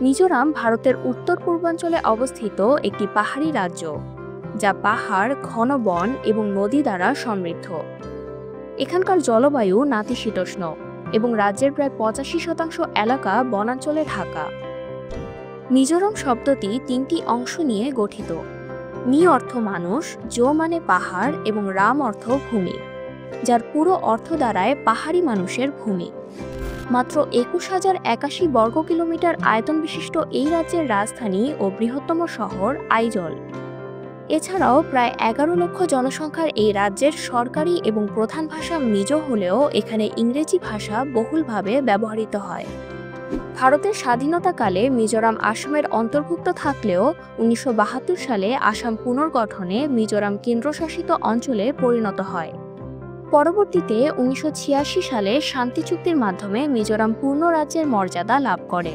মিজোরাম ভারতের উত্তর পূর্বাঞ্চলে অবস্থিত একটি পাহাড়ি রাজ্য, যা পাহাড়, ঘন বন এবং নদী দ্বারা সমৃদ্ধ। এখানকার জলবায়ু নাতিশীতোষ্ণ এবং রাজ্যের প্রায় 85% এলাকা বনাঞ্চলে ঢাকা। মিজোরাম শব্দটি তিনটি অংশ নিয়ে গঠিত। মি অর্থ মানুষ, জো মানে পাহাড় এবং রাম অর্থ ভূমি, যার পুরো অর্থ দাঁড়ায় পাহাড়ি মানুষের ভূমি। মাত্র 21,081 বর্গ কিলোমিটার আয়তন বিশিষ্ট এই রাজ্যের রাজধানী ও বৃহত্তম শহর আইজল। এছাড়াও প্রায় 11 লক্ষ জনসংখ্যার এই রাজ্যের সরকারি এবং প্রধান ভাষা মিজো হলেও এখানে ইংরেজি ভাষা বহুলভাবে ব্যবহৃত হয়। ভারতের স্বাধীনতাকালে মিজোরাম আসামের অন্তর্ভুক্ত থাকলেও 1972 সালে আসাম পুনর্গঠনে মিজোরাম কেন্দ্রশাসিত অঞ্চলে পরিণত হয়। পরবর্তীতে 1986 সালে শান্তি চুক্তির মাধ্যমে মিজোরাম পূর্ণ রাজ্যের মর্যাদা লাভ করে।